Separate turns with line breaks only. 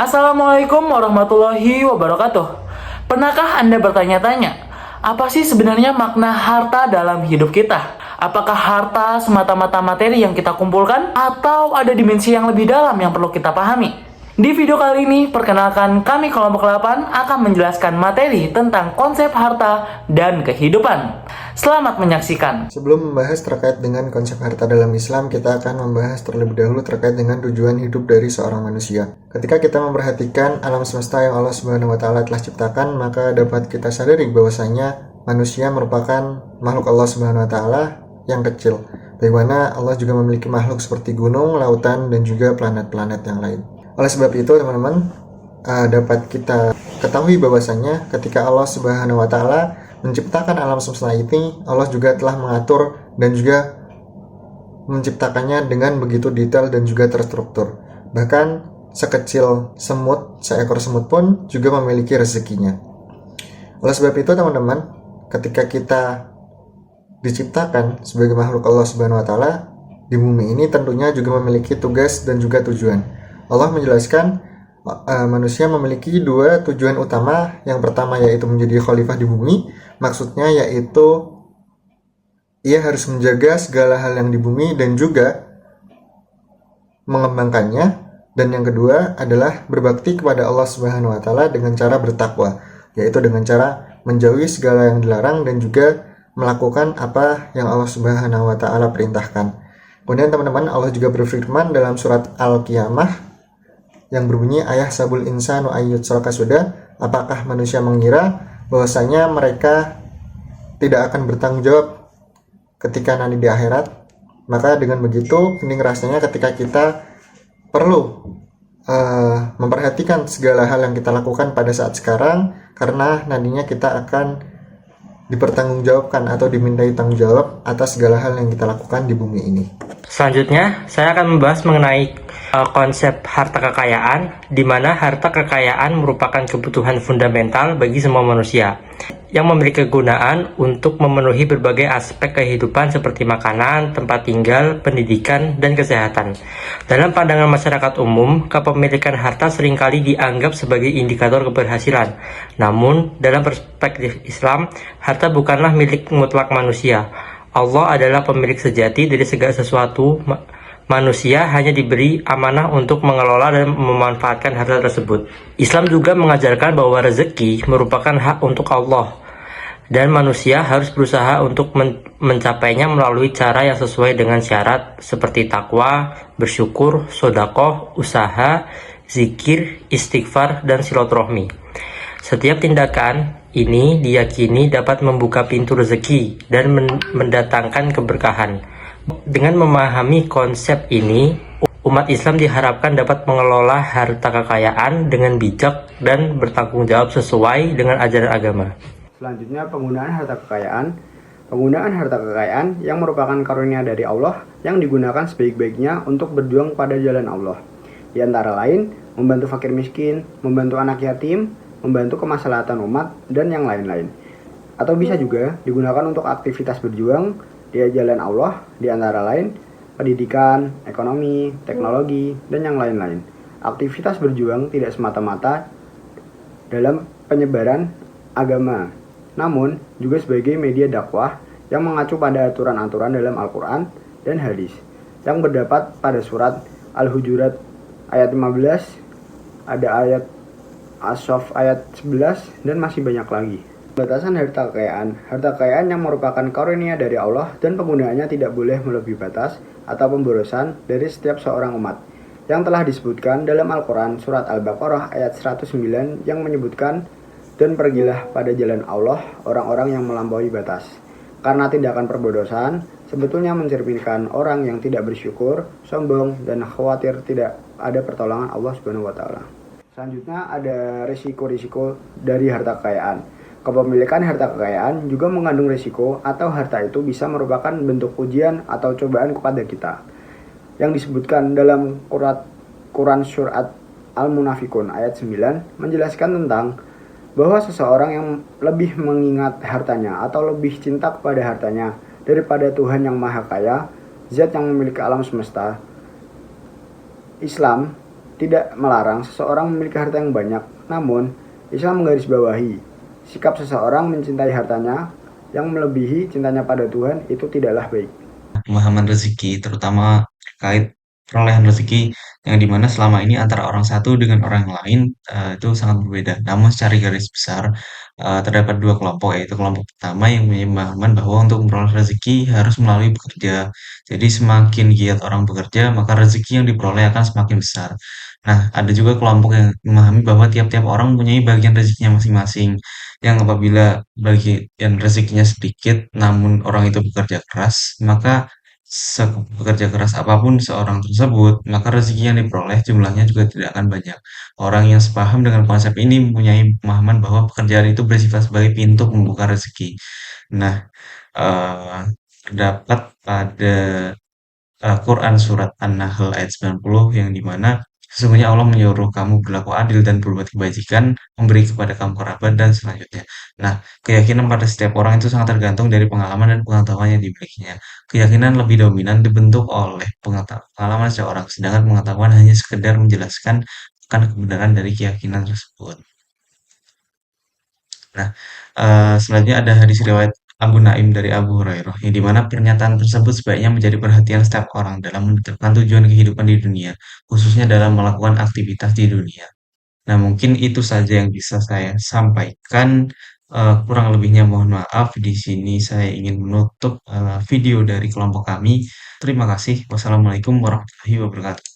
Assalamualaikum warahmatullahi wabarakatuh. Pernahkah Anda bertanya-tanya, apa sih sebenarnya makna harta dalam hidup kita? Apakah harta semata-mata materi yang kita kumpulkan? Atau ada dimensi yang lebih dalam yang perlu kita pahami? Di video kali ini, perkenalkan kami kelompok 8 akan menjelaskan materi tentang konsep harta dan kehidupan. Selamat menyaksikan.
Sebelum membahas terkait dengan konsep harta dalam Islam, kita akan membahas terlebih dahulu terkait dengan tujuan hidup dari seorang manusia. Ketika kita memperhatikan alam semesta yang Allah Subhanahu wa Ta'ala telah ciptakan, maka dapat kita sadari bahwasanya manusia merupakan makhluk Allah Subhanahu wa Ta'ala yang kecil. Bagaimana Allah juga memiliki makhluk seperti gunung, lautan, dan juga planet-planet yang lain. Oleh sebab itu, teman-teman, dapat kita ketahui bahwasanya ketika Allah Subhanahu wa Ta'ala menciptakan alam semesta ini, Allah juga telah mengatur dan juga menciptakannya dengan begitu detail dan juga terstruktur. Bahkan sekecil semut, seekor semut pun juga memiliki rezekinya. Oleh sebab itu, teman-teman, ketika kita diciptakan sebagai makhluk Allah Subhanahu wa Ta'ala di bumi ini, tentunya juga memiliki tugas dan juga tujuan. Allah menjelaskan manusia memiliki dua tujuan utama. Yang pertama yaitu menjadi khalifah di bumi. Maksudnya yaitu ia harus menjaga segala hal yang di bumi dan juga mengembangkannya. Dan yang kedua adalah berbakti kepada Allah Subhanahu wa Ta'ala dengan cara bertakwa, yaitu dengan cara menjauhi segala yang dilarang dan juga melakukan apa yang Allah Subhanahu wa Ta'ala perintahkan. Kemudian teman-teman, Allah juga berfirman dalam surat Al-Qiyamah yang berbunyi ayahsabul insanu ayyutraka sudah, apakah manusia mengira bahwasanya mereka tidak akan bertanggung jawab ketika nanti di akhirat. Maka dengan begitu hening rasanya ketika kita perlu memperhatikan segala hal yang kita lakukan pada saat sekarang, karena nantinya kita akan dipertanggungjawabkan atau dimintai tanggung jawab atas segala hal yang kita lakukan di bumi ini.
Selanjutnya, saya akan membahas mengenai konsep harta kekayaan, di mana harta kekayaan merupakan kebutuhan fundamental bagi semua manusia yang memiliki kegunaan untuk memenuhi berbagai aspek kehidupan seperti makanan, tempat tinggal, pendidikan, dan kesehatan. Dalam pandangan masyarakat umum, kepemilikan harta seringkali dianggap sebagai indikator keberhasilan. Namun, dalam perspektif Islam, harta bukanlah milik mutlak manusia. Allah adalah pemilik sejati dari segala sesuatu. Manusia hanya diberi amanah untuk mengelola dan memanfaatkan harta tersebut. Islam juga mengajarkan bahwa rezeki merupakan hak untuk Allah, dan manusia harus berusaha untuk mencapainya melalui cara yang sesuai dengan syarat seperti takwa, bersyukur, sedekah, usaha, zikir, istighfar, dan silaturahmi. Setiap tindakan ini diyakini dapat membuka pintu rezeki dan mendatangkan keberkahan. Dengan memahami konsep ini, umat Islam diharapkan dapat mengelola harta kekayaan dengan bijak dan bertanggung jawab sesuai dengan ajaran agama.
Selanjutnya, penggunaan harta kekayaan. Penggunaan harta kekayaan yang merupakan karunia dari Allah yang digunakan sebaik-baiknya untuk berjuang pada jalan Allah. Di antara lain, membantu fakir miskin, membantu anak yatim, membantu kemaslahatan umat, dan yang lain-lain. Atau bisa juga digunakan untuk aktivitas berjuang di jalan Allah, di antara lain pendidikan, ekonomi, teknologi, dan yang lain-lain. Aktivitas berjuang tidak semata-mata dalam penyebaran agama, namun juga sebagai media dakwah yang mengacu pada aturan-aturan dalam Al-Quran dan hadis yang berdapat pada surat Al-Hujurat ayat 15, ada ayat As-Saff ayat 11, dan masih banyak lagi. Batasan harta kekayaan. Harta kekayaan yang merupakan karunia dari Allah dan penggunaannya tidak boleh melebihi batas atau pemborosan dari setiap seorang umat, yang telah disebutkan dalam Al-Quran surat Al-Baqarah ayat 109 yang menyebutkan, dan pergilah pada jalan Allah orang-orang yang melampaui batas. Karena tindakan perbodosan sebetulnya mencerminkan orang yang tidak bersyukur, sombong, dan khawatir tidak ada pertolongan Allah Subhanahu wa Ta'ala. Selanjutnya ada risiko-risiko dari harta kekayaan. Kepemilikan harta kekayaan juga mengandung risiko, atau harta itu bisa merupakan bentuk ujian atau cobaan kepada kita, yang disebutkan dalam Quran surat Al-Munafikun ayat 9 menjelaskan tentang bahwa seseorang yang lebih mengingat hartanya atau lebih cinta kepada hartanya daripada Tuhan yang Maha Kaya, Zat yang memiliki alam semesta. Islam tidak melarang seseorang memiliki harta yang banyak, namun Islam menggarisbawahi sikap seseorang mencintai hartanya yang melebihi cintanya pada Tuhan itu tidaklah baik.
Pemahaman rezeki, terutama terkait perolehan rezeki yang dimana selama ini antara orang satu dengan orang lain itu sangat berbeda. Namun secara garis besar terdapat dua kelompok, yaitu kelompok pertama yang punya pemahaman bahwa untuk memperoleh rezeki harus melalui bekerja. Jadi semakin giat orang bekerja, maka rezeki yang diperoleh akan semakin besar. Nah, ada juga kelompok yang memahami bahwa tiap-tiap orang mempunyai bagian rezekinya masing-masing, yang apabila bagian rezekinya sedikit, namun orang itu bekerja keras, maka bekerja keras apapun seorang tersebut, maka rezeki yang diperoleh jumlahnya juga tidak akan banyak. Orang yang sepaham dengan konsep ini mempunyai pemahaman bahwa pekerjaan itu bersifat sebagai pintu membuka rezeki. Nah, terdapat pada Quran surat An-Nahl ayat 90 yang dimana sesungguhnya Allah menyuruh kamu berlaku adil dan berbuat kebajikan, memberi kepada kamu kerabat dan selanjutnya. Nah, keyakinan pada setiap orang itu sangat tergantung dari pengalaman dan pengetahuan yang dimilikinya. Keyakinan lebih dominan dibentuk oleh pengalaman seseorang, sedangkan pengetahuan hanya sekedar menjelaskan akan kebenaran dari keyakinan tersebut. Nah, selanjutnya ada hadis riwayat Abu Naim dari Abu Hurairah, yang dimana pernyataan tersebut sebaiknya menjadi perhatian setiap orang dalam menentukan tujuan kehidupan di dunia, khususnya dalam melakukan aktivitas di dunia. Nah, mungkin itu saja yang bisa saya sampaikan. Kurang lebihnya mohon maaf. Di sini saya ingin menutup video dari kelompok kami. Terima kasih. Wassalamualaikum warahmatullahi wabarakatuh.